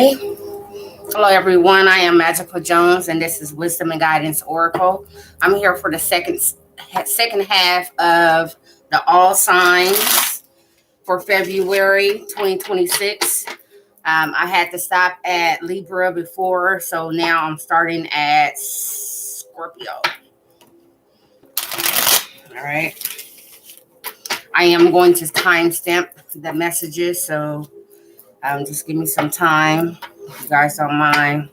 Ready? Hello, everyone. I am Magical Jones, and this is Wisdom and Guidance Oracle. I'm here for the second half of the All Signs for February 2026. I had to stop at Libra before, so now I'm starting at Scorpio. All right. I am going to timestamp the messages, so just give me some time. If you guys don't mind.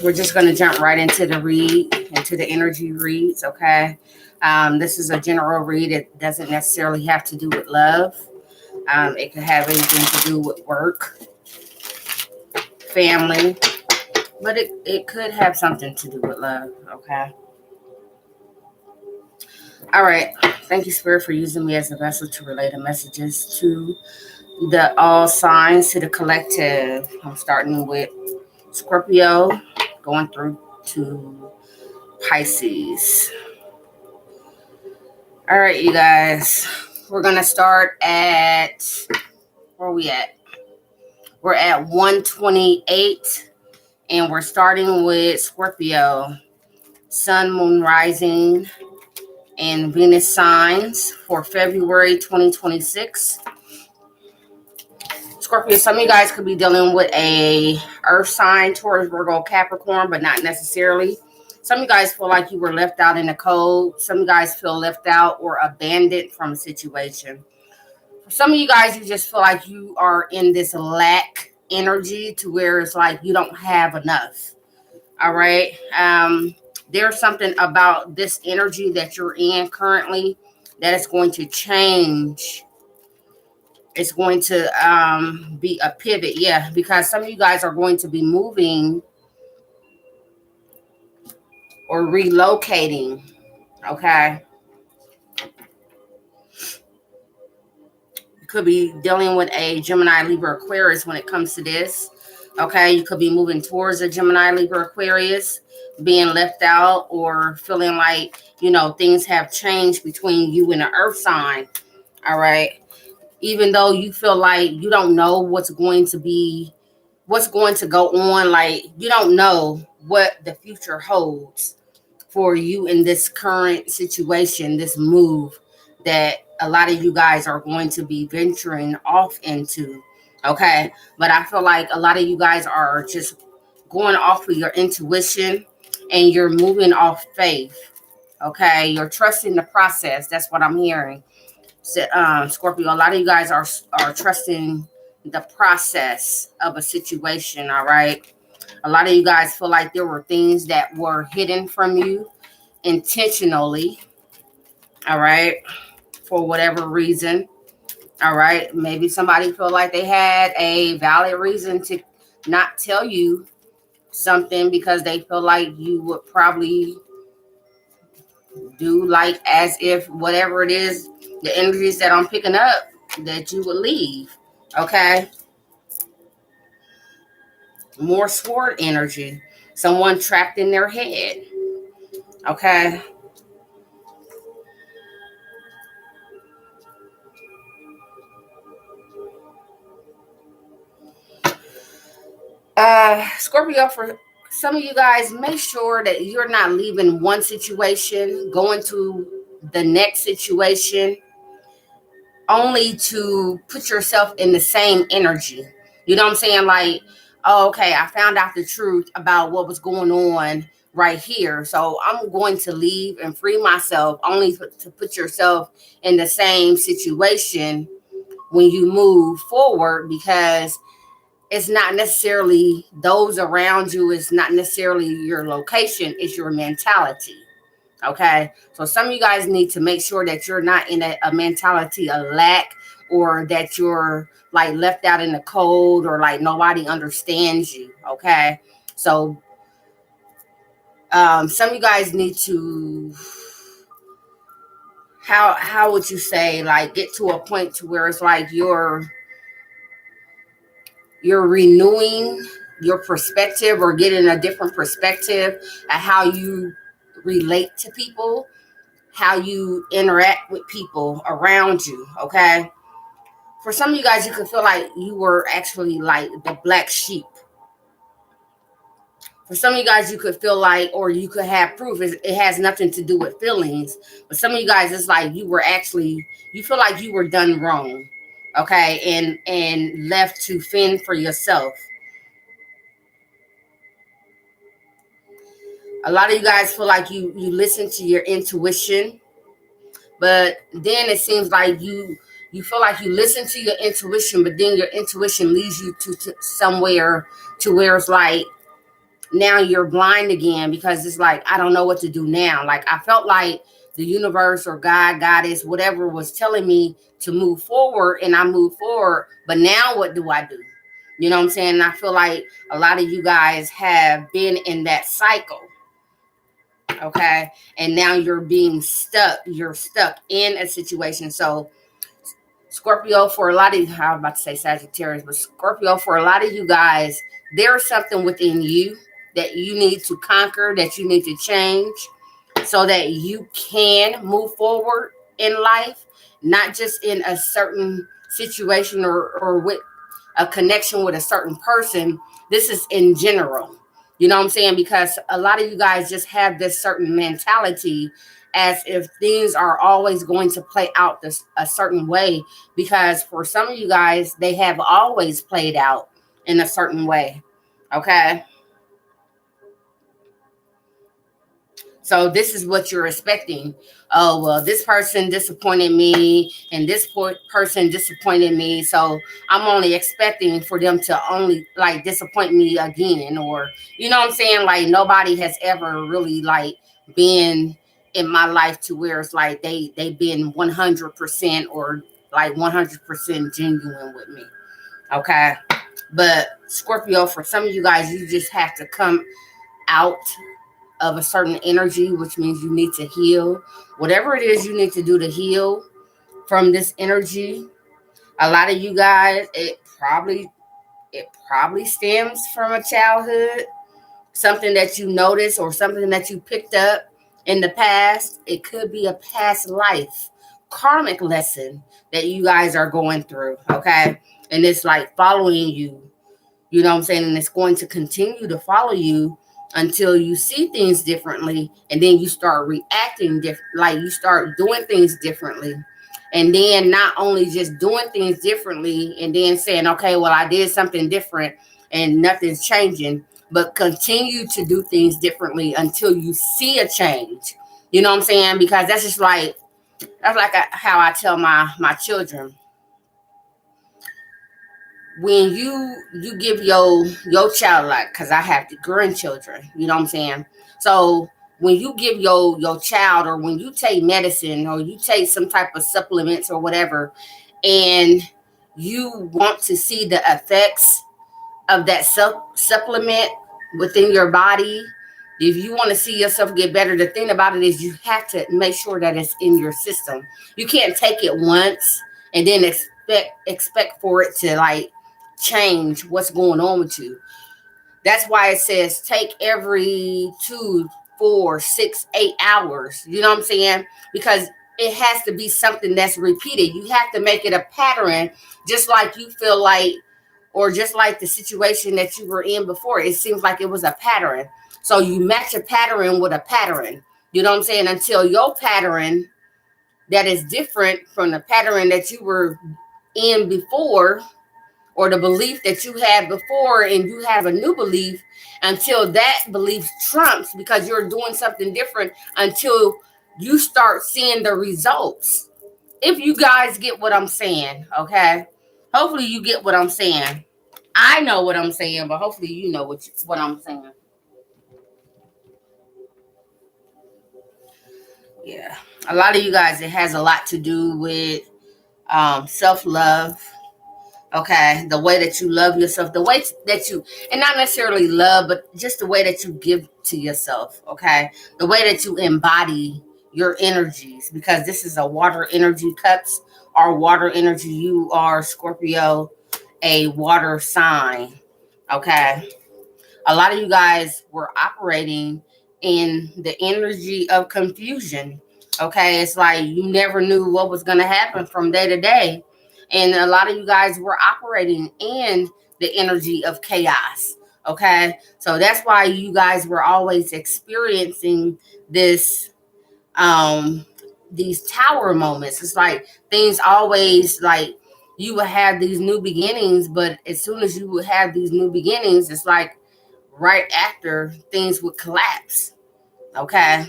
We're just going to jump right into the energy reads, okay? This is a general read. It doesn't necessarily have to do with love. It could have anything to do with work, family, but it could have something to do with love, okay? All right. Thank you, Spirit, for using me as a vessel to relay the messages to the all signs, to the collective. I'm starting with Scorpio, going through to Pisces. All right, you guys. We're going to start at, where are we at? We're at 128, and we're starting with Scorpio, Sun, Moon, Rising, and Venus signs for February 2026. Scorpio, some of you guys could be dealing with a earth sign, Taurus, Virgo, Capricorn, but not necessarily. Some of you guys feel like you were left out in the cold. Some of you guys feel left out or abandoned from a situation. For some of you guys, you just feel like you are in this lack energy to where it's like you don't have enough. All right. There's something about this energy that you're in currently that is going to change. It's going to be a pivot. Yeah, because some of you guys are going to be moving or relocating. Okay. You could be dealing with a Gemini, Libra, Aquarius when it comes to this. Okay. You could be moving towards a Gemini, Libra, Aquarius, being left out or feeling like, things have changed between you and the earth sign. All right. Even though you feel like you don't know what's going to go on, like you don't know what the future holds for you in this current situation, this move that a lot of you guys are going to be venturing off into. Okay. But I feel like a lot of you guys are just going off of your intuition and you're moving off faith. Okay. You're trusting the process. That's what I'm hearing. Scorpio, a lot of you guys are trusting the process of a situation. All right. A lot of you guys feel like there were things that were hidden from you intentionally. All right. For whatever reason. All right. Maybe somebody felt like they had a valid reason to not tell you something because they feel like you would probably do like as if whatever it is, the energies that I'm picking up, that you would leave. Okay. More sword energy. Someone trapped in their head. Okay. Scorpio, for some of you guys, make sure that you're not leaving one situation, going to the next situation, only to put yourself in the same energy. You know what I'm saying? Like, oh, okay, I found out the truth about what was going on right here. So I'm going to leave and free myself, only to put yourself in the same situation when you move forward, because it's not necessarily those around you. It's not necessarily your location. It's your mentality. Okay. So some of you guys need to make sure that you're not in a mentality of lack, or that you're like left out in the cold, or like nobody understands you. Okay. So some of you guys need to, how would you say, like get to a point to where it's like you're renewing your perspective, or getting a different perspective at how you relate to people, how you interact with people around you. Okay. For some of you guys, you could feel like you were actually like the black sheep. For some of you guys, you could feel like, or you could have proof. It has nothing to do with feelings. But some of you guys, it's like you were actually, you feel like you were done wrong, okay, and left to fend for yourself. A lot of you guys feel like you listen to your intuition, but then it seems like you feel like you listen to your intuition, but then your intuition leads you to somewhere to where it's like now you're blind again, because it's like, I don't know what to do now. Like, I felt like the universe or God, goddess, whatever was telling me to move forward, and I moved forward, but now what do I do? You know what I'm saying? And I feel like a lot of you guys have been in that cycle, okay, and now you're being stuck. You're stuck in a situation. So Scorpio, for a lot of you, I'm about to say Sagittarius, but Scorpio, for a lot of you guys, there's something within you that you need to conquer, that you need to change, so that you can move forward in life, not just in a certain situation or with a connection with a certain person. This is in general. You know what I'm saying? Because a lot of you guys just have this certain mentality as if things are always going to play out this a certain way, because for some of you guys, they have always played out in a certain way. Okay. So this is what you're expecting. Oh, well, this person disappointed me and this person disappointed me. So I'm only expecting for them to only like disappoint me again. Or, you know what I'm saying? Like, nobody has ever really like been in my life to where it's like they've been 100% or like 100% genuine with me. Okay. But Scorpio, for some of you guys, you just have to come out of a certain energy, which means you need to heal. Whatever it is you need to do to heal from this energy. A lot of you guys, it probably stems from a childhood, something that you noticed or something that you picked up in the past. It could be a past life karmic lesson that you guys are going through, okay? And it's like following you. You know what I'm saying? And it's going to continue to follow you until you see things differently, and then you start reacting different, like you start doing things differently. And then not only just doing things differently and then saying, okay, well, I did something different and nothing's changing, but continue to do things differently until you see a change. You know what I'm saying? Because that's like how I tell my children, when you give your child, like, because I have the grandchildren, you know what I'm saying? So when you give your child, or when you take medicine or you take some type of supplements or whatever, and you want to see the effects of that supplement within your body, if you want to see yourself get better, the thing about it is you have to make sure that it's in your system. You can't take it once and then expect for it to like change what's going on with you. That's why it says take every 2, 4, 6, 8 hours. You know what I'm saying? Because it has to be something that's repeated. You have to make it a pattern, just like you feel like, or just like the situation that you were in before. It seems like it was a pattern. So you match a pattern with a pattern. You know what I'm saying? Until your pattern that is different from the pattern that you were in before, or the belief that you had before, and you have a new belief, until that belief trumps because you're doing something different, until you start seeing the results. If you guys get what I'm saying, okay? Hopefully you get what I'm saying. I know what I'm saying, but hopefully you know what I'm saying. Yeah. A lot of you guys, it has a lot to do with self-love. Okay, the way that you love yourself, the way that you, and not necessarily love, but just the way that you give to yourself. Okay, the way that you embody your energies, because this is a water energy. Cups are water energy. You are Scorpio, a water sign. Okay, a lot of you guys were operating in the energy of confusion. Okay, it's like you never knew what was going to happen from day to day. And a lot of you guys were operating in the energy of chaos. Okay. So that's why you guys were always experiencing this, um, these tower moments. It's like things always like you would have these new beginnings, but as soon as you would have these new beginnings, it's like right after things would collapse. Okay.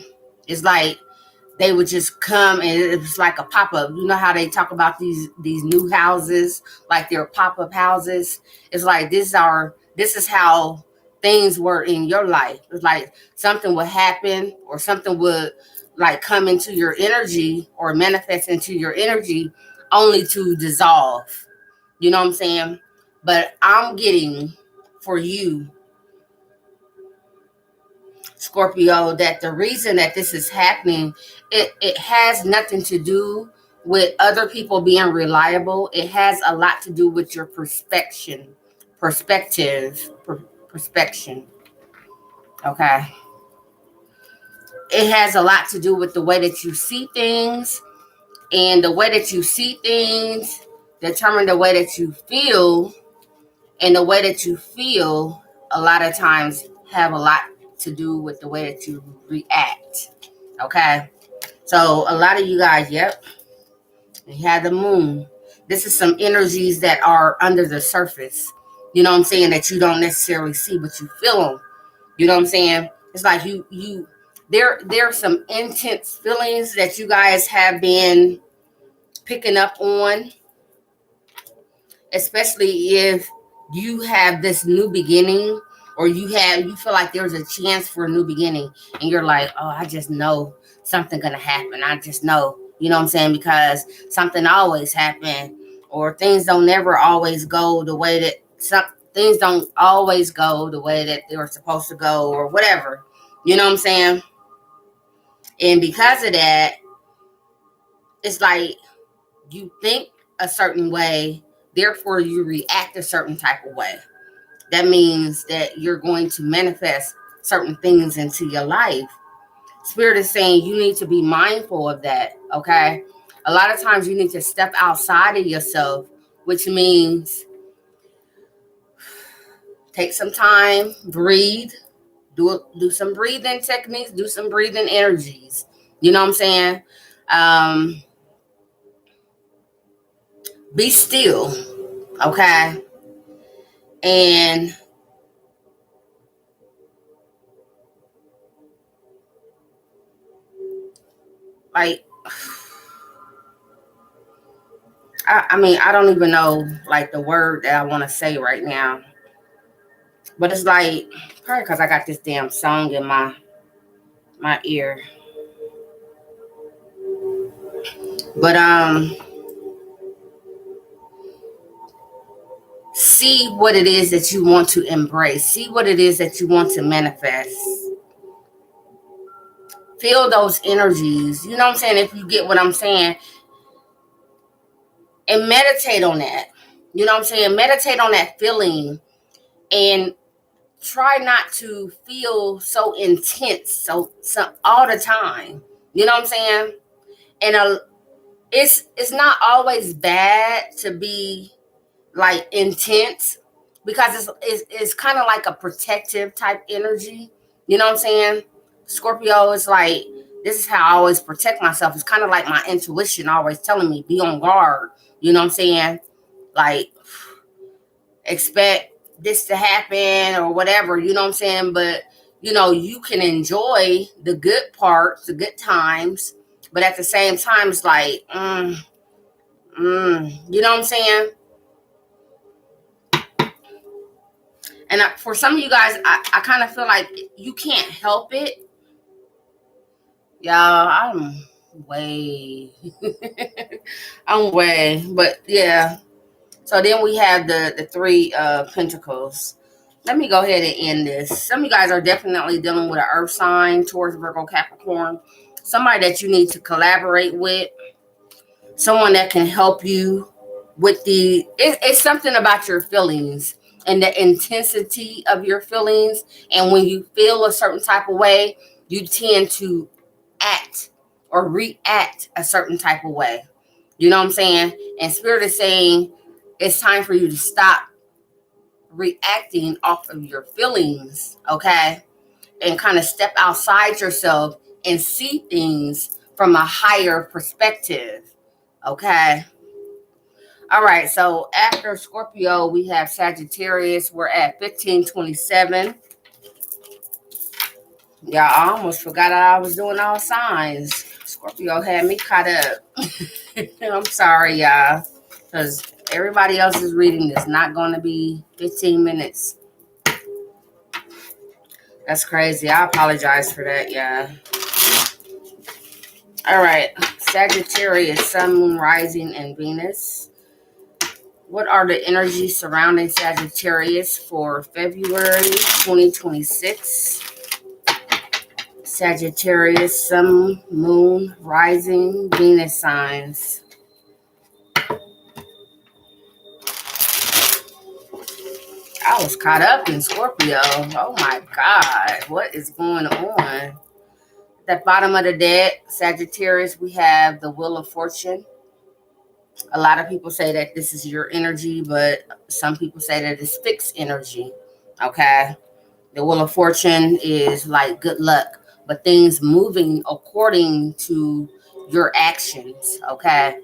It's like they would just come and it was like a pop-up. You know how they talk about these new houses, like they're pop-up houses. It's like this is how things were in your life. It's like something would happen or something would like come into your energy or manifest into your energy only to dissolve. You know what I'm saying? But I'm getting for you, Scorpio, that the reason that this is happening, it has nothing to do with other people being reliable. It has a lot to do with your perspection. Okay. It has a lot to do with the way that you see things, and the way that you see things determine the way that you feel, and the way that you feel a lot of times have a lot to do with the way that you react. Okay. So a lot of you guys, yep, you had the moon. This is some energies that are under the surface. You know what I'm saying? That you don't necessarily see, but you feel them. You know what I'm saying? It's like there are some intense feelings that you guys have been picking up on, especially if you have this new beginning, or you feel like there's a chance for a new beginning, and you're like, oh, I just know something gonna happen. I just know, you know what I'm saying? Because something always happen, or things don't never always go the way that some things don't always go the way that they were supposed to go, or whatever. You know what I'm saying? And because of that, it's like you think a certain way, therefore you react a certain type of way. That means that you're going to manifest certain things into your life. Spirit is saying you need to be mindful of that, okay? A lot of times you need to step outside of yourself, which means take some time, breathe, do some breathing techniques, do some breathing energies. You know what I'm saying? Um, be still, okay? And like, I mean, I don't even know like the word that I want to say right now, but it's like probably because I got this damn song in my ear. But see what it is that you want to embrace. See what it is that you want to manifest. Feel those energies. You know what I'm saying? If you get what I'm saying, and meditate on that. You know what I'm saying? Meditate on that feeling, and try not to feel so intense so all the time. You know what I'm saying? And it's not always bad to be like intense, because it's kind of like a protective type energy. You know what I'm saying? Scorpio is like, this is how I always protect myself. It's kind of like my intuition always telling me be on guard. You know what I'm saying? Like, expect this to happen or whatever, you know what I'm saying? But you know, you can enjoy the good parts, the good times, but at the same time, it's like, you know what I'm saying? And for some of you guys, I kind of feel like you can't help it. Y'all, I'm way, I'm way, but yeah. So then we have the three pentacles. Let me go ahead and end this. Some of you guys are definitely dealing with an earth sign, Taurus, Virgo, Capricorn. Somebody that you need to collaborate with. Someone that can help you with it's something about your feelings and the intensity of your feelings. And when you feel a certain type of way, you tend to act or react a certain type of way. You know what I'm saying? And Spirit is saying it's time for you to stop reacting off of your feelings, okay? And kind of step outside yourself and see things from a higher perspective, okay? All right, so after Scorpio, we have Sagittarius. We're at 1527. Yeah, I almost forgot I was doing all signs. Scorpio had me caught up. I'm sorry, y'all, because everybody else's reading is not going to be 15 minutes. That's crazy. I apologize for that, yeah. All right, Sagittarius, Sun, Moon, Rising, and Venus. What are the energies surrounding Sagittarius for February 2026? Sagittarius, Sun, Moon, Rising, Venus signs. I was caught up in Scorpio. Oh my God, what is going on? At the bottom of the deck, Sagittarius, we have the Wheel of Fortune. A lot of people say that this is your energy, but some people say that it's fixed energy. Okay. The Wheel of Fortune is like good luck, but things moving according to your actions. Okay.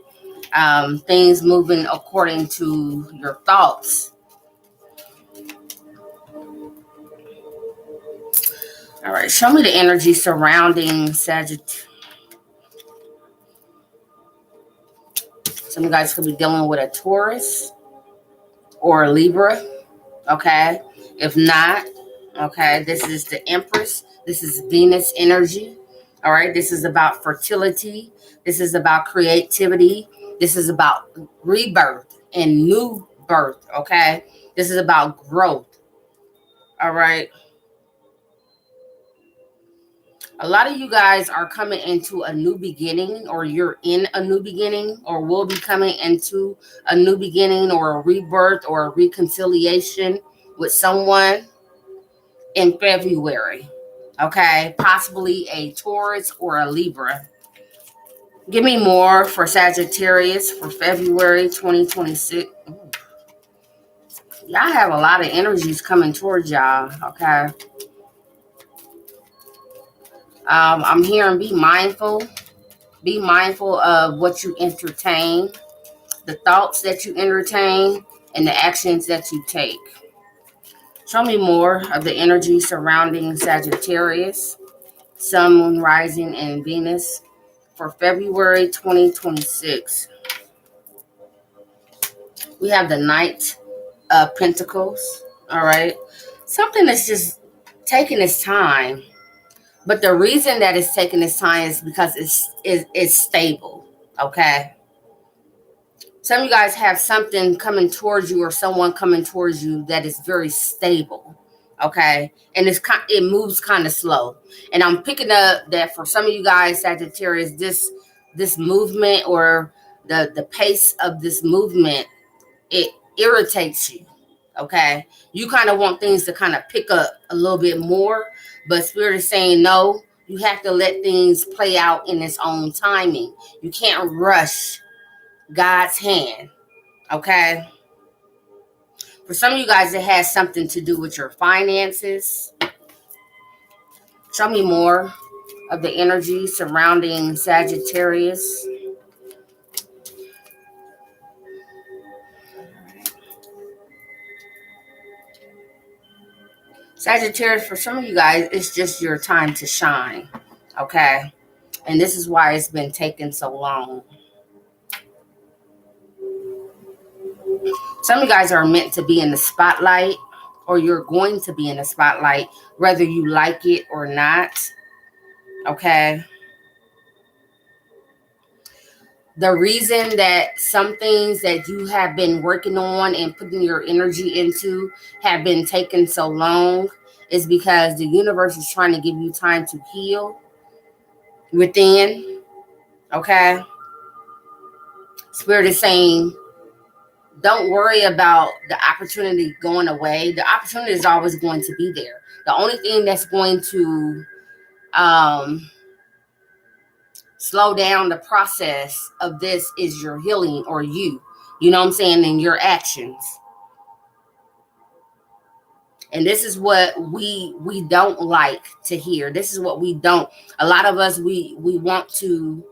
Things moving according to your thoughts. All right. Show me the energy surrounding Sagittarius. Some of you guys could be dealing with a Taurus or a Libra. Okay. If not, okay, this is the Empress. This is Venus energy. All right. This is about fertility. This is about creativity. This is about rebirth and new birth. Okay. This is about growth. All right. A lot of you guys are coming into a new beginning, or you're in a new beginning, or will be coming into a new beginning, or a rebirth, or a reconciliation with someone in February. Okay, possibly a Taurus or a Libra. Give me more for Sagittarius for February 2026. Y'all have a lot of energies coming towards y'all. Okay. I'm hearing be mindful. Be mindful of what you entertain, the thoughts that you entertain, and the actions that you take. Show me more of the energy surrounding Sagittarius, Sun, Moon, Rising, and Venus for February 2026. We have the Knight of Pentacles. All right. Something that's just taking its time. But the reason that it's taking its time is because it's stable. Okay. Some of you guys have something coming towards you, or someone coming towards you that is very stable. Okay. And it moves kind of slow. And I'm picking up that for some of you guys, Sagittarius, this movement, or the pace of this movement, it irritates you. Okay. You kind of want things to kind of pick up a little bit more, but Spirit is saying no, you have to let things play out in its own timing. You can't rush God's hand. Okay. For some of you guys, it has something to do with your finances. Show me more of the energy surrounding Sagittarius. Sagittarius, for some of you guys, it's just your time to shine. Okay. And this is why it's been taking so long. Some of you guys are meant to be in the spotlight, or you're going to be in the spotlight, whether you like it or not. Okay. The reason that some things that you have been working on and putting your energy into have been taking so long is because the universe is trying to give you time to heal within. Okay. Spirit is saying, don't worry about the opportunity going away. The opportunity is always going to be there. The only thing that's going to slow down the process of this is your healing, or you know what I'm saying, in your actions. And this is what we don't like to hear. This is what we don't. A lot of us, we want to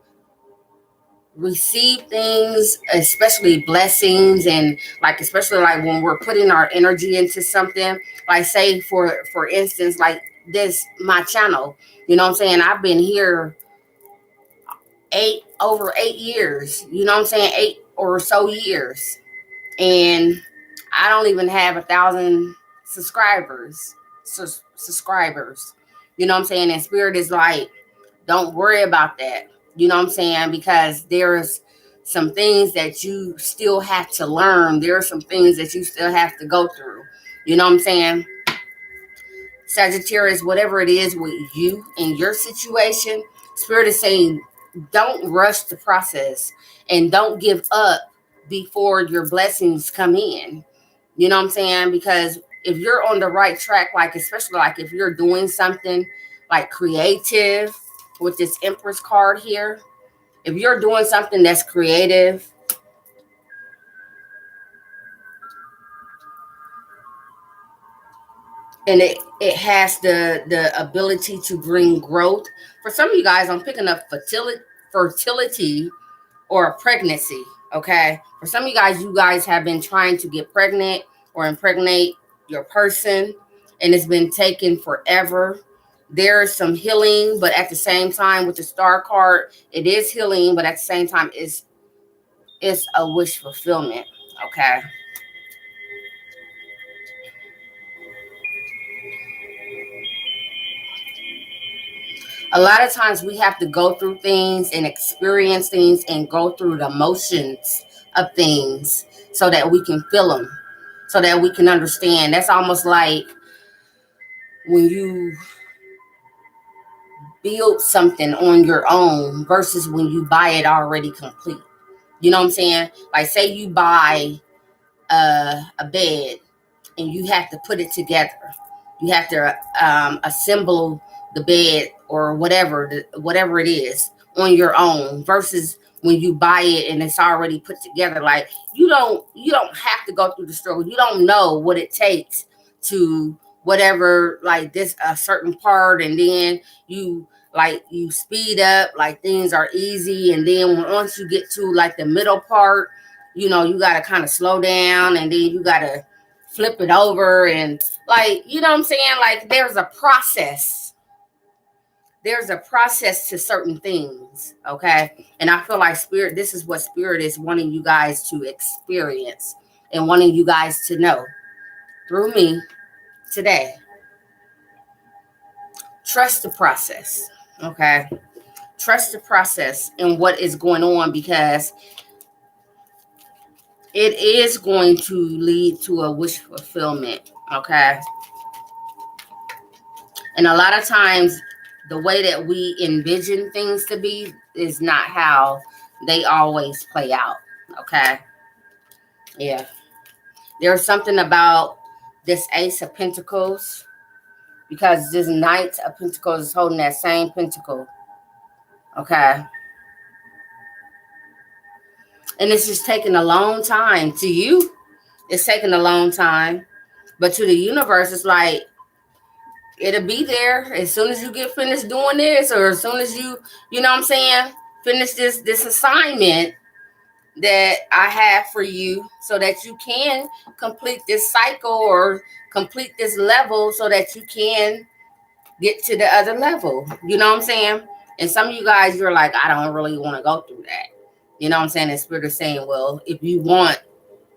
receive things, especially blessings, and like especially like when we're putting our energy into something. Like say for instance, like this my channel. You know what I'm saying? I've been here over 8 years. You know what I'm saying? 8 or so years, and I don't even have 1,000 subscribers. Subscribers. You know what I'm saying? And Spirit is like, don't worry about that. You know what I'm saying? Because there's some things that you still have to learn. There are some things that you still have to go through. You know what I'm saying? Sagittarius, whatever it is with you and your situation, Spirit is saying, don't rush the process and don't give up before your blessings come in. You know what I'm saying? Because if you're on the right track, like especially like if you're doing something like creative with this Empress card here, if you're doing something that's creative, and it has the ability to bring growth. For some of you guys, I'm picking up fertility or a pregnancy. Okay, for some of you guys have been trying to get pregnant or impregnate your person, and it's been taking forever. There is some healing, but at the same time, with the Star card, it is healing, but at the same time, it's a wish fulfillment. Okay. A lot of times we have to go through things and experience things and go through the motions of things so that we can feel them, so that we can understand. That's almost like when you build something on your own versus when you buy it already complete. You know what I'm saying? Like say you buy a bed and you have to put it together. You have to assemble the bed or whatever it is on your own versus when you buy it and it's already put together. Like you don't have to go through the struggle. You don't know what it takes to whatever, like this a certain part, and then you speed up, like things are easy, and then once you get to like the middle part, you got to kind of slow down, and then you got to flip it over, and like, you know what I'm saying? Like there's a process. There's a process to certain things, okay? And I feel like Spirit, this is what Spirit is wanting you guys to experience and wanting you guys to know through me today. Trust the process, okay? Trust the process and what is going on, because it is going to lead to a wish fulfillment, okay? And a lot of times, the way that we envision things to be is not how they always play out, okay? Yeah. There's something about this Ace of Pentacles, because this Knight of Pentacles is holding that same pentacle, okay? And it's just taking a long time. To you, it's taking a long time. But to the universe, it's like, it'll be there as soon as you get finished doing this, or as soon as you know what I'm saying, finish this assignment that I have for you, so that you can complete this cycle or complete this level so that you can get to the other level. You know what I'm saying? And some of you guys, you're like, I don't really want to go through that. You know what I'm saying? And Spirit is saying, well, if you want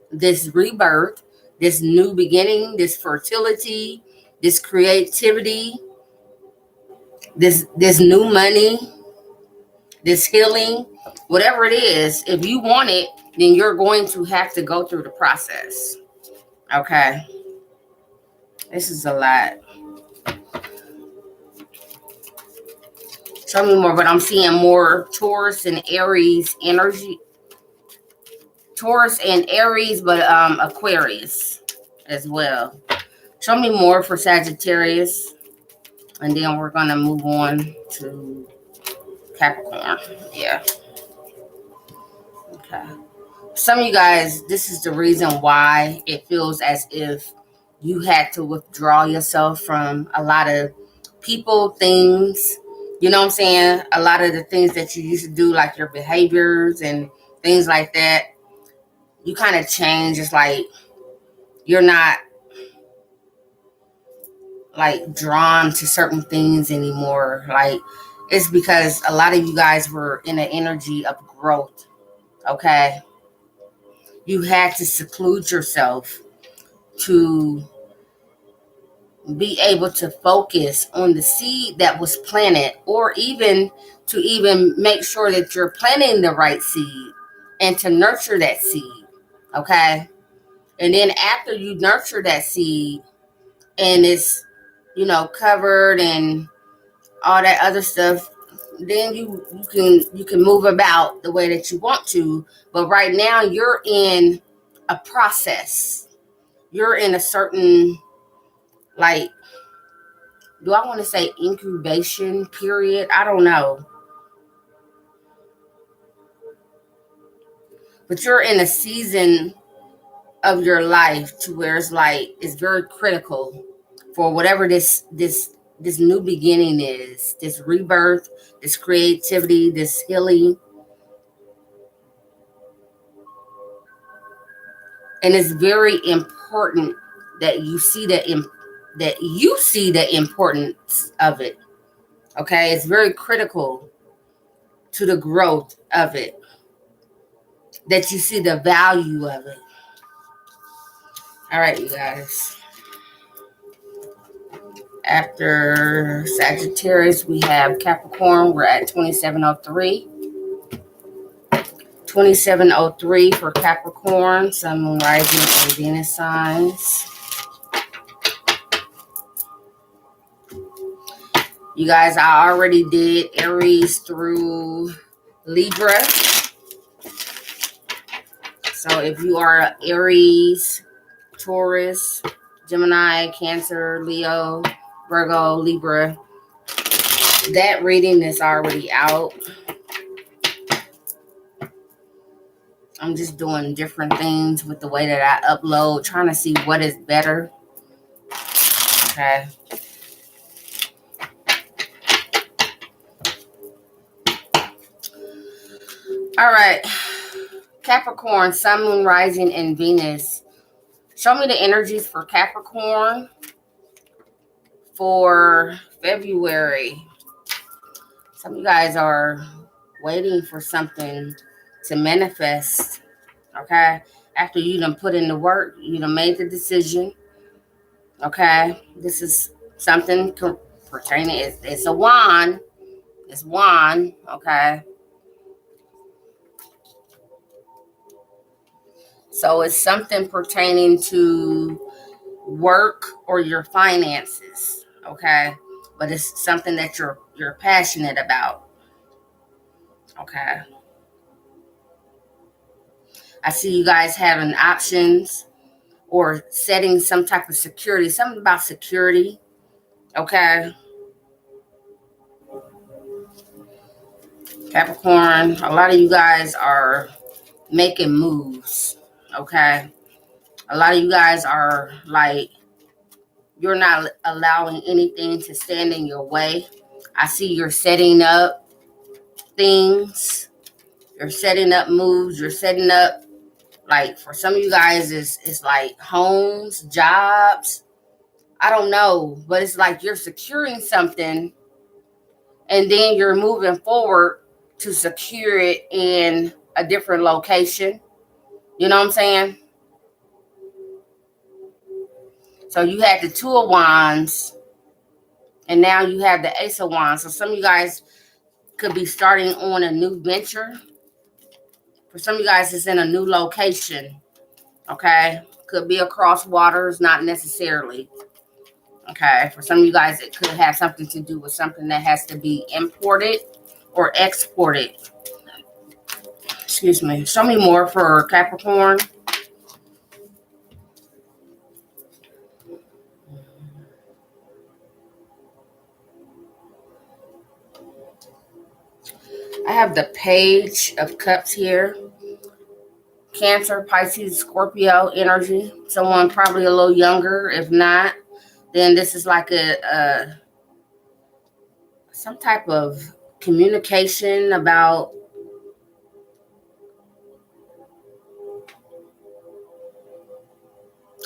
this rebirth, this new beginning, this fertility, this creativity, this new money, this healing, whatever it is, if you want it, then you're going to have to go through the process. Okay. This is a lot. Show me more, but I'm seeing more Taurus and Aries energy. Taurus and Aries, but Aquarius as well. Show me more for Sagittarius. And then we're going to move on to Capricorn. Yeah. Okay. Some of you guys, this is the reason why it feels as if you had to withdraw yourself from a lot of people, things. You know what I'm saying? A lot of the things that you used to do, like your behaviors and things like that, you kind of change. It's like you're not like drawn to certain things anymore. Like it's because a lot of you guys were in an energy of growth. Okay. You had to seclude yourself to be able to focus on the seed that was planted, or even to even make sure that you're planting the right seed and to nurture that seed. Okay. And then after you nurture that seed and it's, covered and all that other stuff, then you can move about the way that you want to. But right now you're in a process. You're in a certain, like, do I want to say incubation period? I don't know. But you're in a season of your life to where it's like it's very critical for whatever this new beginning is, this rebirth, this creativity, this healing. And it's very important that you see the importance of it. Okay, it's very critical to the growth of it, that you see the value of it. All right, you guys. After Sagittarius, we have Capricorn. We're at 2703. 2703 for Capricorn, Sun, Moon, Rising, and Venus signs. You guys, I already did Aries through Libra. So if you are Aries, Taurus, Gemini, Cancer, Leo, Virgo, Libra, that reading is already out. I'm just doing different things with the way that I upload, trying to see what is better. Okay. All right. Capricorn, Sun, Moon, Rising, and Venus. Show me the energies for Capricorn for February. Some of you guys are waiting for something to manifest. Okay. After you done put in the work, you done made the decision. Okay. This is something pertaining. It's a wand. It's wand. Okay. So it's something pertaining to work or your finances. Okay. But it's something that you're passionate about. Okay. I see you guys having options or setting some type of security, something about security. Okay. Capricorn, a lot of you guys are making moves. Okay. A lot of you guys are like, you're not allowing anything to stand in your way. I see you're setting up things. You're setting up moves. You're setting up, like, for some of you guys, it's like homes, jobs. I don't know, but it's like you're securing something and then you're moving forward to secure it in a different location. You know what I'm saying? So you had the Two of Wands and now you have the Ace of Wands. So some of you guys could be starting on a new venture. For some of you guys, it's in a new location. Okay. Could be across waters, not necessarily. Okay. For some of you guys, it could have something to do with something that has to be imported or exported. Excuse me. Show me more for Capricorn. have the Page of Cups here. Cancer, Pisces, Scorpio energy. Someone probably a little younger. If not, then this is like a some type of communication about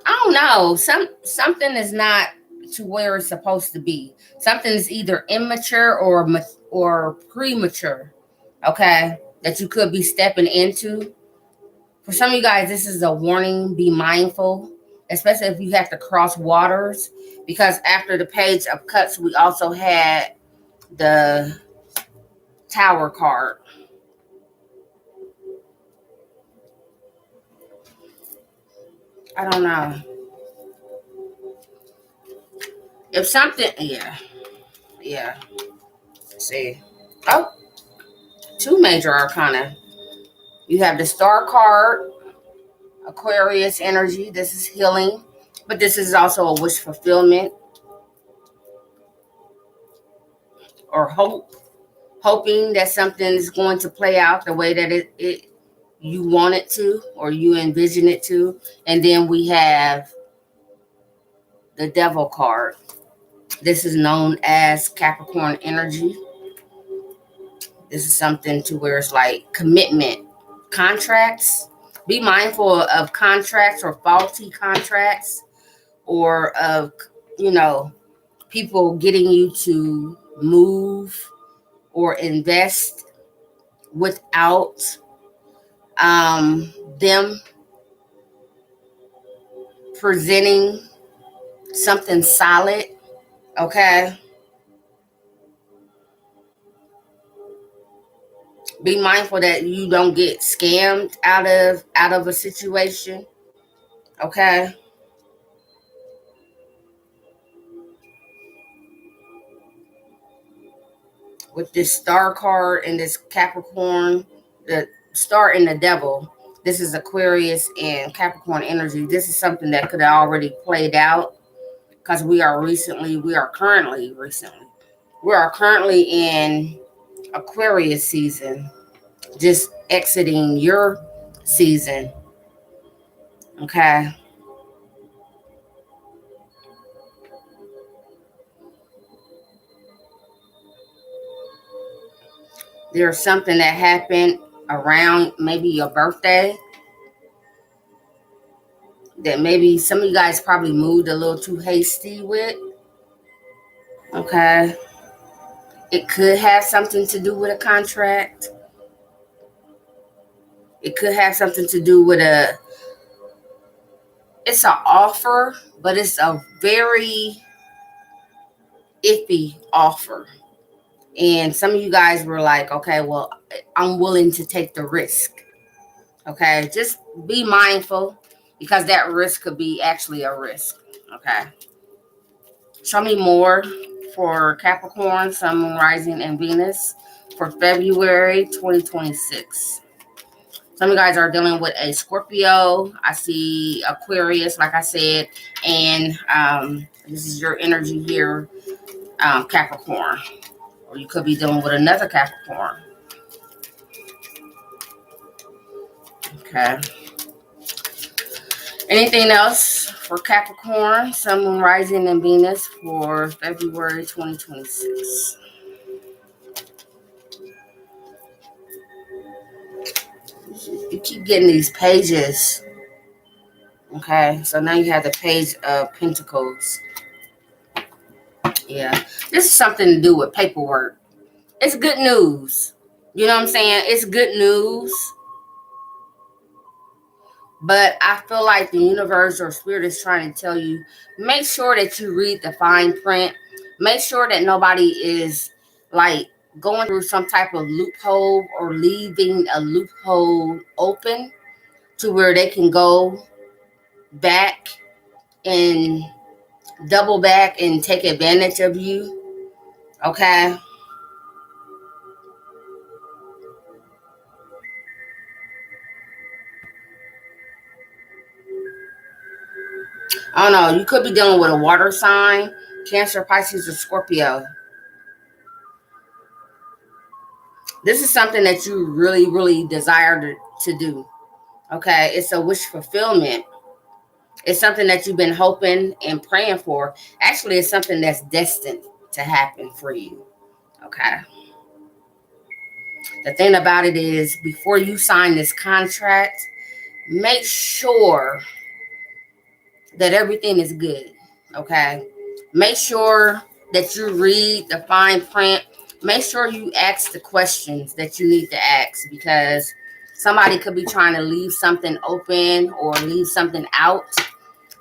I don't know. Something is not to where it's supposed to be. Something is either immature or premature. Okay, that you could be stepping into. For some of you guys, this is a warning. Be mindful, especially if you have to cross waters, because after the Page of Cups, we also had the Tower card. I don't know if something. Yeah. See, oh, two major arcana. You have the Star card, Aquarius energy. This is healing, but this is also a wish fulfillment or hope, hoping that something is going to play out the way that it you want it to or you envision it to. And then we have the Devil card. This is known as Capricorn energy. This is something to where it's like commitment, contracts. Be mindful of contracts or faulty contracts, or of, you know, people getting you to move or invest without them presenting something solid. Okay, be mindful that you don't get scammed out of a situation. Okay, with this Star card and this Capricorn, the Star and the Devil, this is Aquarius and Capricorn energy. This is something that could have already played out, because we are currently in Aquarius season, just exiting your season. Okay, there's something that happened around maybe your birthday that maybe some of you guys probably moved a little too hasty with. Okay, it could have something to do with a contract. It could have something to do with it's an offer, but it's a very iffy offer. And some of you guys were like, okay, well, I'm willing to take the risk. Okay, just be mindful, because that risk could be actually a risk. Okay, show me more for Capricorn, Sun, Moon, Rising, and Venus for February 2026. Some of you guys are dealing with a Scorpio. I see Aquarius, like I said, and this is your energy here, Capricorn. Or you could be dealing with another Capricorn. Okay. Anything else for Capricorn, Sun, Moon, Rising, and Venus for February 2026? You keep getting these pages. Okay, so now you have the Page of Pentacles. Yeah, this is something to do with paperwork. It's good news. You know what I'm saying? It's good news. But I feel like the universe or spirit is trying to tell you, make sure that you read the fine print. Make sure that nobody is like going through some type of loophole or leaving a loophole open to where they can go back and double back and take advantage of you. Okay. I don't know. You could be dealing with a water sign, Cancer, Pisces, or Scorpio. This is something that you really, really desire to do. Okay. It's a wish fulfillment. It's something that you've been hoping and praying for. Actually, it's something that's destined to happen for you. Okay. The thing about it is, before you sign this contract, make sure that everything is good. Okay. Make sure that you read the fine print. Make sure you ask the questions that you need to ask, because somebody could be trying to leave something open or leave something out,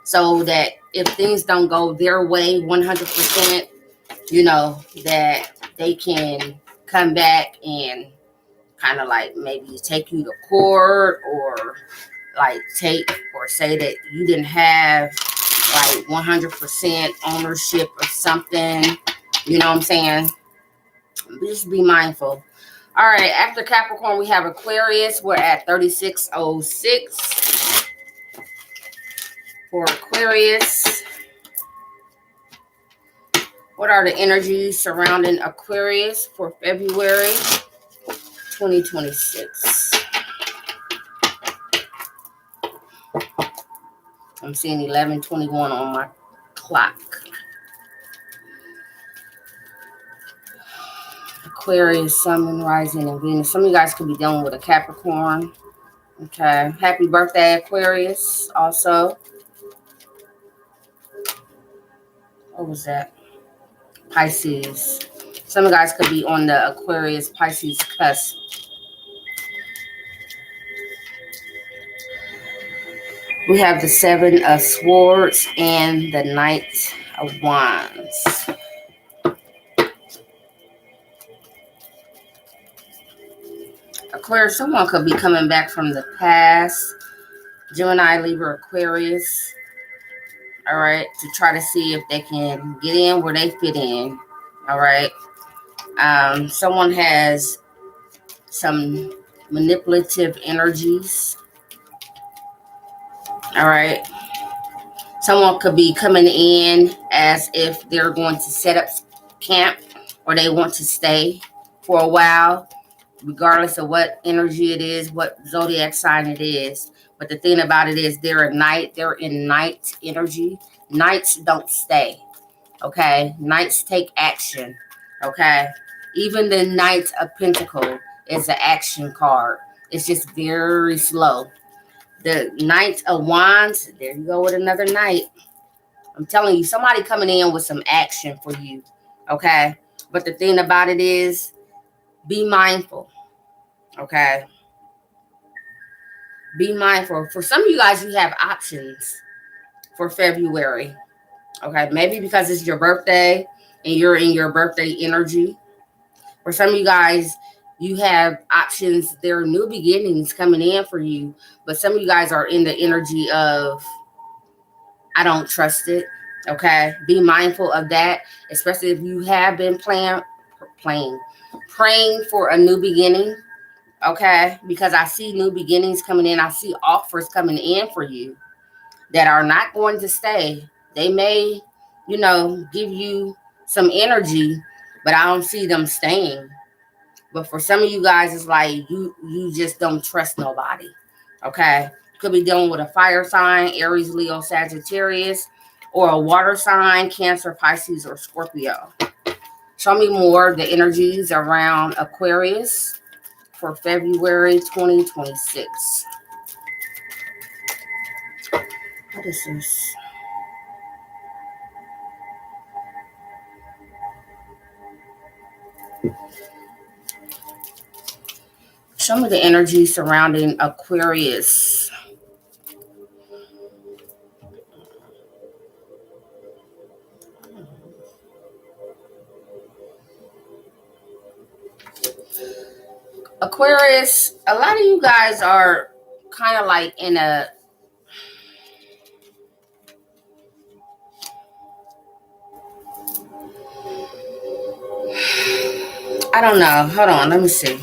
so that if things don't go their way 100%, that they can come back and kind of like maybe take you to court, or like take or say that you didn't have like 100% ownership of something. You know what I'm saying? Just be mindful. All right, after Capricorn, we have Aquarius. We're at 3606 for Aquarius. What are the energies surrounding Aquarius for February 2026? I'm seeing 11:21 on my clock. Aquarius, Sun, Moon, Rising, and Venus. Some of you guys could be dealing with a Capricorn. Okay. Happy birthday, Aquarius. Also, what was that? Pisces. Some of you guys could be on the Aquarius Pisces cusp. We have the Seven of Swords and the Knight of Wands. Aquarius, someone could be coming back from the past. Gemini, Libra, Aquarius. All right, to try to see if they can get in where they fit in. All right. Someone has some manipulative energies. All right. Someone could be coming in as if they're going to set up camp, or they want to stay for a while, regardless of what energy it is, what zodiac sign it is. But the thing about it is, they're in night energy. Knights don't stay. Okay. Knights take action. Okay. Even the Knight of Pentacles is an action card. It's just very slow. The Knight of Wands, there you go with another knight. I'm telling you, somebody coming in with some action for you. Okay. But the thing about it is, be mindful. Okay. Be mindful. For some of you guys, you have options for February. Okay. Maybe because it's your birthday and you're in your birthday energy. For some of you guys, you have options. There are new beginnings coming in for you. But some of you guys are in the energy of, I don't trust it. Okay. Be mindful of that, especially if you have been praying for a new beginning. Okay. Because I see new beginnings coming in. I see offers coming in for you that are not going to stay. They may, give you some energy, but I don't see them staying. But for some of you guys, it's like you just don't trust nobody. Okay. Could be dealing with a fire sign, Aries, Leo, Sagittarius, or a water sign, Cancer, Pisces, or Scorpio. Show me more of the energies around Aquarius for February 2026. What is this? Show me the energy surrounding Aquarius. Aquarius, a lot of you guys are kind of like in a, I don't know. Hold on, let me see.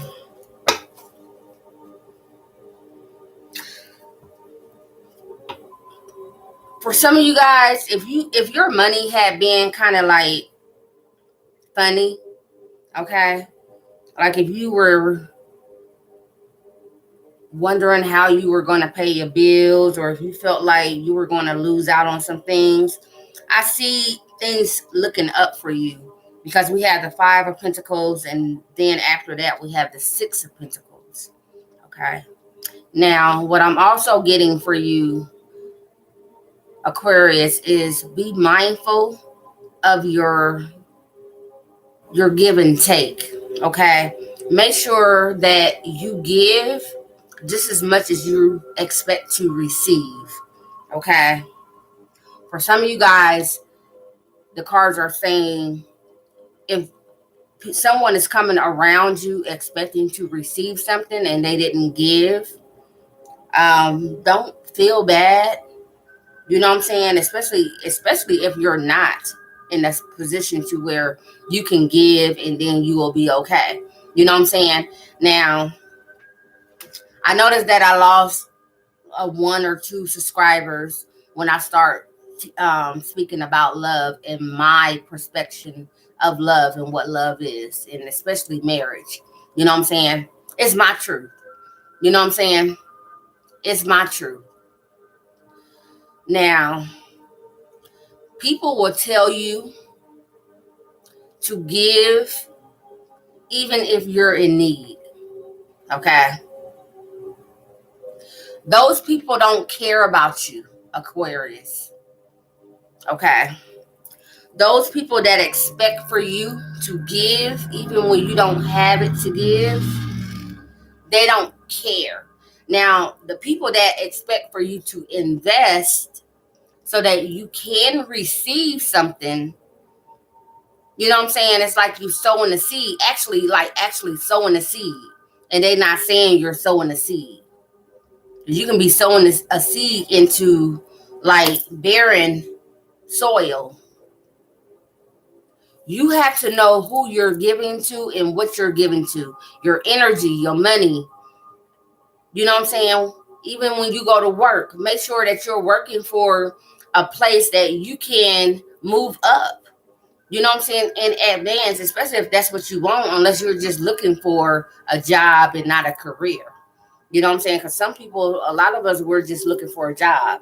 For some of you guys, if your money had been kind of like funny, okay, Like if you were wondering how you were going to pay your bills, or if you felt like you were going to lose out on some things, I see things looking up for you, because we have the Five of Pentacles, and then after that we have the Six of Pentacles. Okay. Now, what I'm also getting for you, Aquarius, is be mindful of your give and take. Okay. Make sure that you give just as much as you expect to receive. Okay. For some of you guys, the cards are saying if someone is coming around you expecting to receive something and they didn't give, don't feel bad. You know what I'm saying? Especially if you're not in a position to where you can give and then you will be okay. You know what I'm saying? Now, I noticed that I lost one or two subscribers when I start speaking about love and my perspective of love and what love is, and especially marriage. You know what I'm saying? It's my truth. You know what I'm saying? It's my truth. Now, people will tell you to give even if you're in need. Okay? Those people don't care about you, Aquarius. Okay? Those people that expect for you to give, even when you don't have it to give, they don't care. Now, the people that expect for you to invest so that you can receive something, you know what I'm saying? It's like you sowing a seed, actually sowing a seed. And they're not saying you're sowing a seed. You can be sowing a seed into like barren soil. You have to know who you're giving to and what you're giving to. Your energy, your money. You know what I'm saying? Even when you go to work, make sure that you're working for a place that you can move up. You know what I'm saying? In advance, especially if that's what you want, unless you're just looking for a job and not a career. You know what I'm saying? Because some people, a lot of us, we're just looking for a job.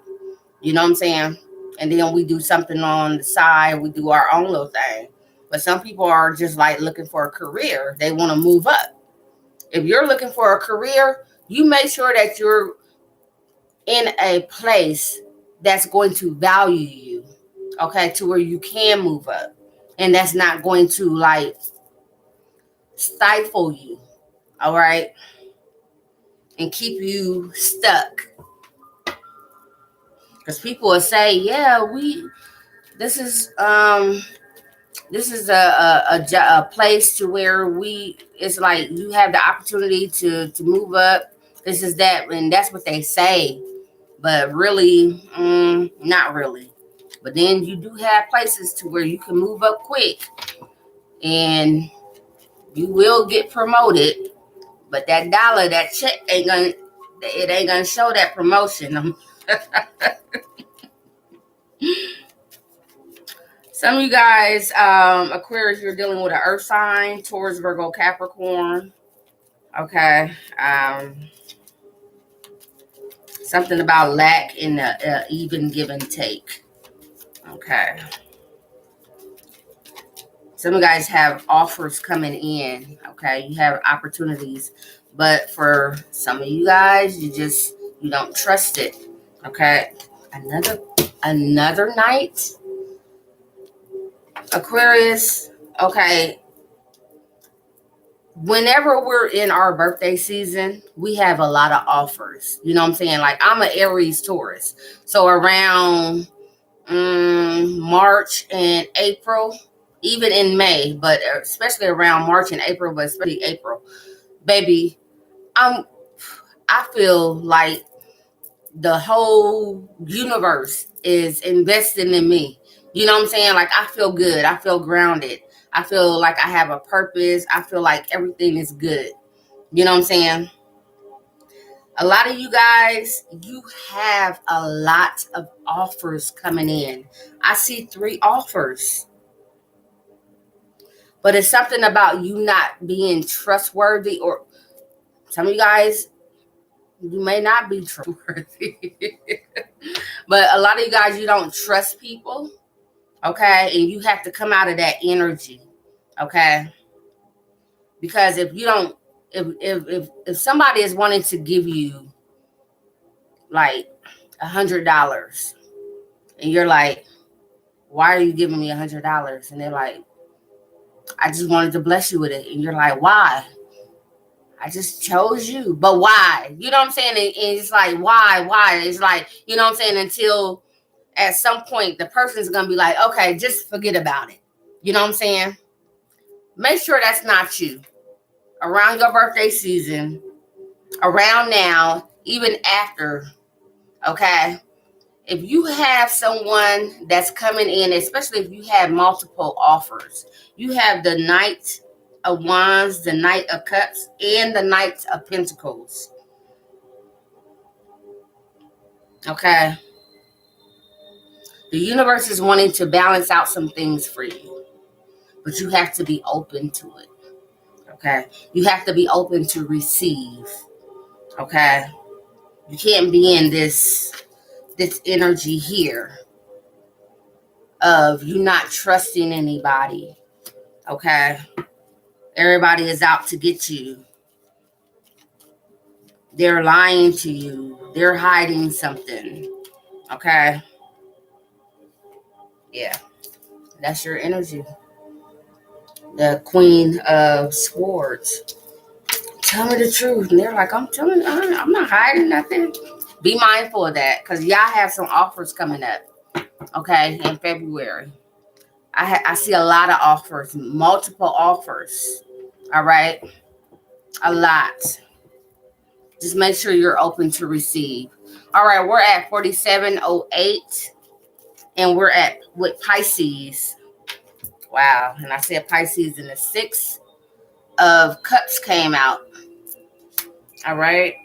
You know what I'm saying? And then we do something on the side. We do our own little thing. But some people are just like looking for a career. They want to move up. If you're looking for a career, you make sure that you're in a place that's going to value you, okay, to where you can move up. And that's not going to like stifle you, all right, and keep you stuck. Because people will say, yeah, this is a place to where it's like you have the opportunity to move up. This is that, and that's what they say, but really, not really. But then you do have places to where you can move up quick, and you will get promoted. But that dollar, that check ain't gonna show that promotion. Some of you guys, Aquarius, you're dealing with an earth sign, Taurus, Virgo, Capricorn. Okay. Something about lack in the even give and take. Okay. Some of you guys have offers coming in. Okay. You have opportunities. But for some of you guys, you don't trust it. Okay. Another night. Aquarius. Okay. Whenever we're in our birthday season, we have a lot of offers. You know what I'm saying? Like I'm an Aries Taurus. So around March and April, even in May, but especially around March and April, but especially April, baby, I feel like the whole universe is investing in me. You know what I'm saying? Like I feel good. I feel grounded. I feel like I have a purpose. I feel like everything is good. You know what I'm saying? A lot of you guys, you have a lot of offers coming in. I see 3 offers. But it's something about you not being trustworthy, or some of you guys, you may not be trustworthy. But a lot of you guys, you don't trust people, okay? And you have to come out of that energy, okay? Because if you don't, if somebody is wanting to give you like $100, and you're like, why are you giving me $100? And they're like, I just wanted to bless you with it. And you're like, why? I just chose you. But why? You know what I'm saying? And it's like, why? It's like, you know what I'm saying? Until at some point, the person's going to be like, okay, just forget about it. You know what I'm saying? Make sure that's not you. Around your birthday season, around now, even after, okay? If you have someone that's coming in, especially if you have multiple offers, you have the Knight of Wands, the Knight of Cups, and the Knight of Pentacles. Okay? The universe is wanting to balance out some things for you, but you have to be open to it. Okay? You have to be open to receive. Okay? You can't be in this energy here of you not trusting anybody. Okay? Everybody is out to get you. They're lying to you. They're hiding something. Okay? Yeah. That's your energy. The Queen of Swords. Tell me the truth. And they're like, I'm telling you, I'm not hiding nothing. Be mindful of that, because y'all have some offers coming up. Okay? In February. I see a lot of offers. Multiple offers. All right? A lot. Just make sure you're open to receive. All right, we're at 4708, and we're at with Pisces. Wow, and I said Pisces, and the 6 of Cups came out. All right.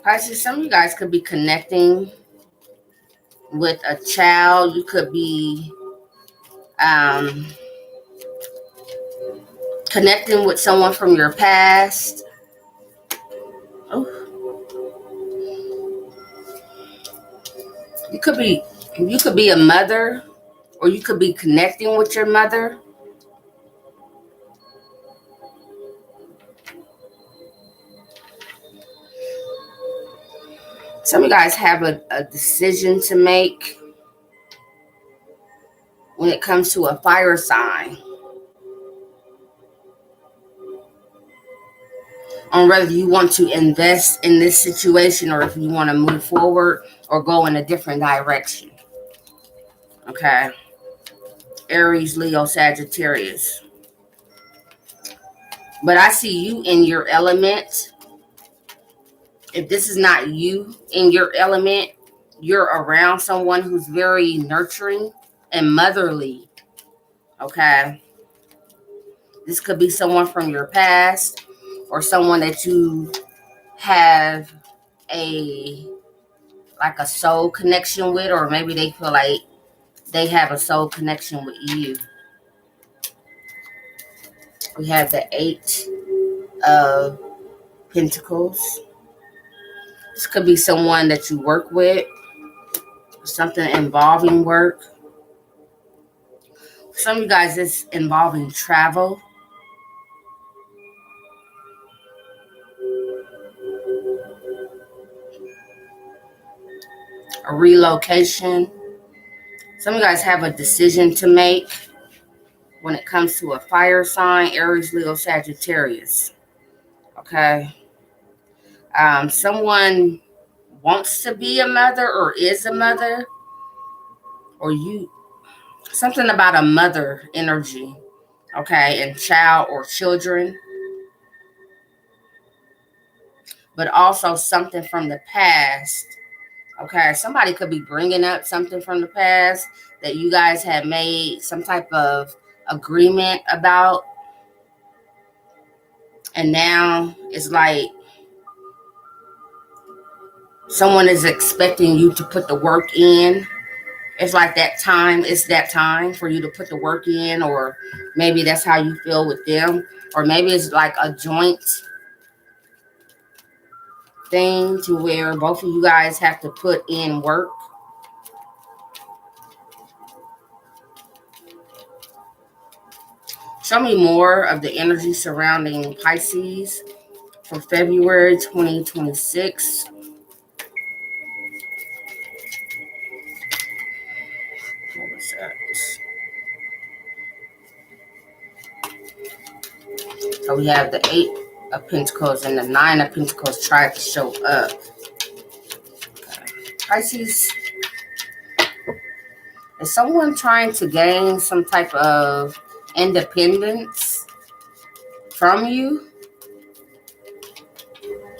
Pisces, some of you guys could be connecting with a child. You could be connecting with someone from your past. Oh. You could be a mother, or you could be connecting with your mother. Some of you guys have a decision to make when it comes to a fire sign, on whether you want to invest in this situation, or if you want to move forward or go in a different direction. Okay. Aries, Leo, Sagittarius. But I see you in your element. If this is not you in your element, you're around someone who's very nurturing and motherly. Okay. This could be someone from your past, or someone that you have a soul connection with, or maybe they feel like they have a soul connection with you. We have the 8 of Pentacles. This could be someone that you work with, something involving work. Some of you guys, it's involving travel. A relocation. Some of you guys have a decision to make when it comes to a fire sign, Aries, Leo, Sagittarius. Okay. Someone wants to be a mother, or is a mother, or something about a mother energy. Okay. And child or children. But also something from the past. Okay, somebody could be bringing up something from the past that you guys had made some type of agreement about. And now it's like someone is expecting you to put the work in It's like that time, it's that time for you to put the work in, or maybe that's how you feel with them, or maybe it's like a joint thing to where both of you guys have to put in work. Show me more of the energy surrounding Pisces for February 2026. What was that? So we have the 8 of Pentacles and the 9 of Pentacles tried to show up. Pisces, is someone trying to gain some type of independence from you?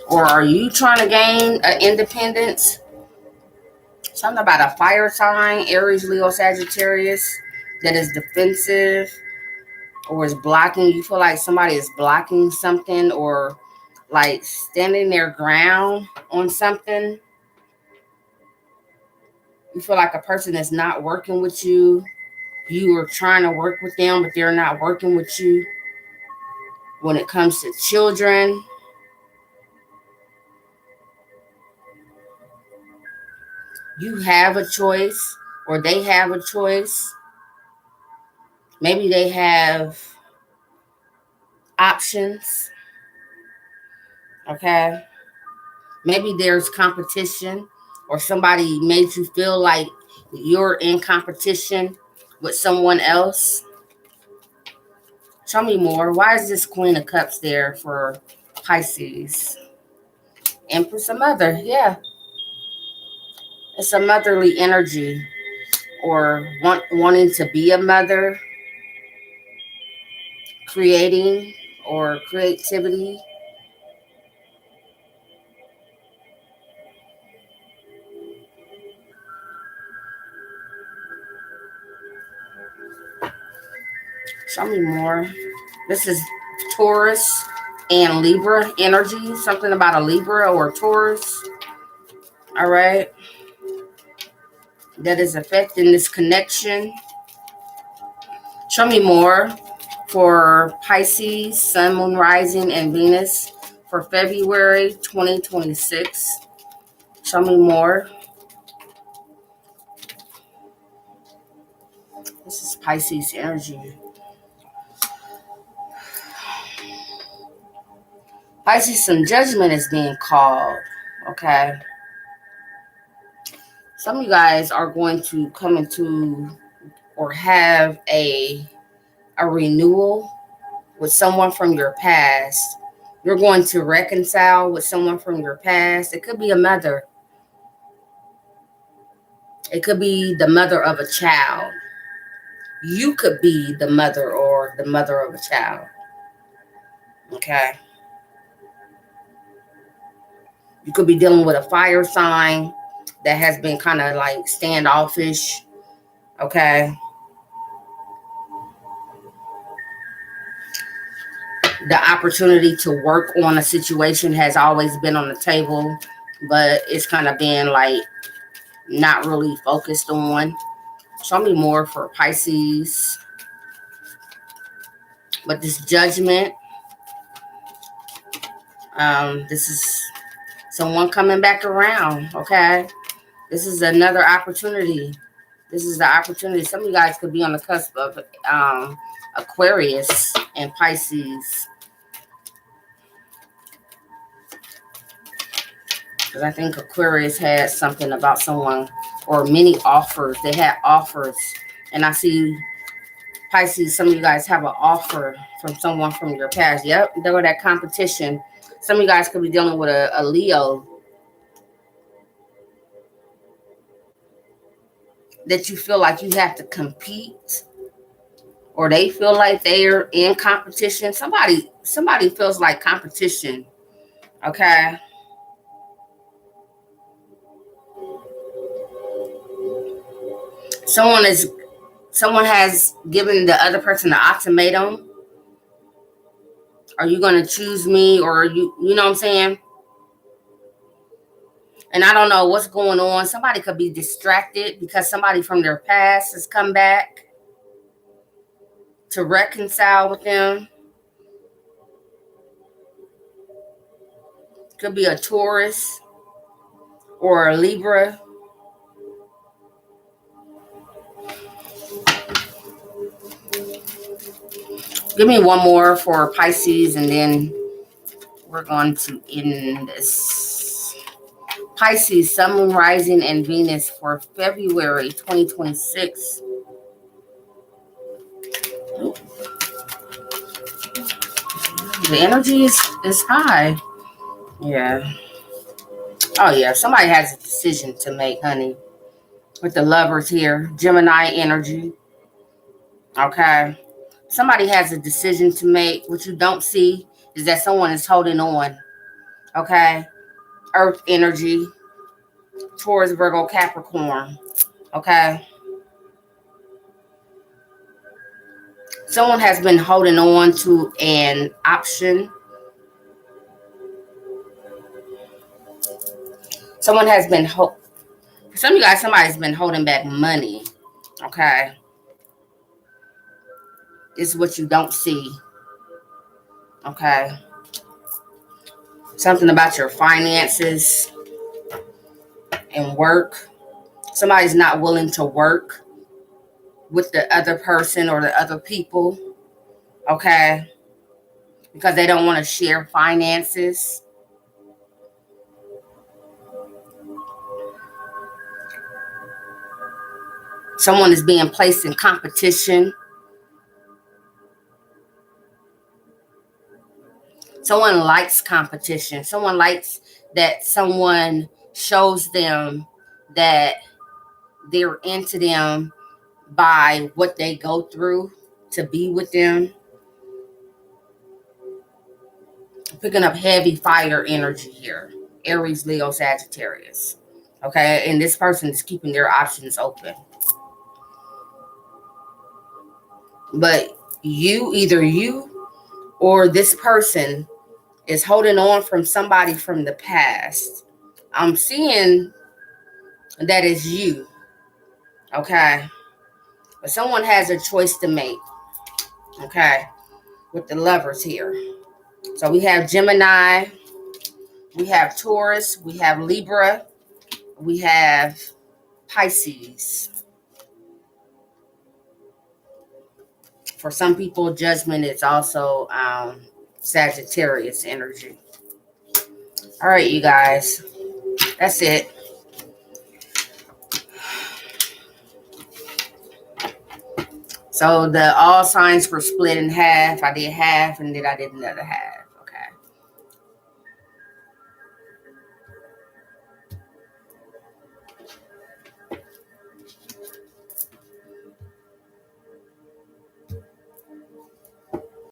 Or are you trying to gain independence? Something about a fire sign, Aries, Leo, Sagittarius, that is defensive or is blocking. You feel like somebody is blocking something, or like standing their ground on something. You feel like a person is not working with you. You are trying to work with them, but they're not working with you. When it comes to children, you have a choice, or they have a choice. Maybe they have options. Okay. Maybe there's competition, or somebody made you feel like you're in competition with someone else. Show me more. Why is this Queen of Cups there for Pisces? Empress, a mother. Yeah. It's a motherly energy, or wanting to be a mother, creating, or creativity. Show me more. This is Taurus and Libra energy. Something about a Libra or Taurus. All right. That is affecting this connection. Show me more for Pisces, Sun, Moon, Rising, and Venus for February 2026. Show me more. This is Pisces energy. Pisces, some judgment is being called. Okay. Some of you guys are going to come into or have a renewal with someone from your past. You're going to reconcile with someone from your past. It could be a mother. It could be the mother of a child. You could be the mother or the mother of a child. Okay. You could be dealing with a fire sign that has been kind of like standoffish. Okay. The opportunity to work on a situation has always been on the table, but it's kind of been like not really focused on. Show me more for Pisces. But this judgment, this is someone coming back around, okay? This is another opportunity. This is the opportunity. Some of you guys could be on the cusp of Aquarius and Pisces. Because I think Aquarius had something about someone, or many offers. They had offers. And I see Pisces, some of you guys have an offer from someone from your past. Yep, there was that competition. Some of you guys could be dealing with a Leo that you feel like you have to compete, or they feel like they're in competition. Somebody feels like competition. Okay. Someone has given the other person an ultimatum. Are you going to choose me, or you know what I'm saying? And I don't know what's going on. Somebody could be distracted because somebody from their past has come back to reconcile with them. Could be a Taurus or a Libra. Give me one more for Pisces, and then we're going to end this. Pisces, Sun, Moon, Rising, and Venus for February 2026. The energy is high. Yeah. Oh, yeah. Somebody has a decision to make, honey. With the Lovers here. Gemini energy. Okay. Somebody has a decision to make. What you don't see is that someone is holding on. Okay. Earth energy. Taurus, Virgo, Capricorn. Okay. Someone has been holding on to an option. Someone has been, for some of you guys, somebody's been holding back money. Okay. This is what you don't see. Okay. Something about your finances and work. Somebody's not willing to work with the other person or the other people. Okay. Because they don't want to share finances. Someone is being placed in competition. Someone likes competition. Someone likes that someone shows them that they're into them by what they go through to be with them. Picking up heavy fire energy here. Aries, Leo, Sagittarius. Okay, and this person is keeping their options open. But either you or this person is holding on from somebody from the past. I'm seeing that is you. Okay. But someone has a choice to make. Okay. With the Lovers here. So we have Gemini. We have Taurus. We have Libra. We have Pisces. For some people, Judgment is also Sagittarius energy. All right, you guys. That's it. So all signs were split in half. I did half, and then I did another half.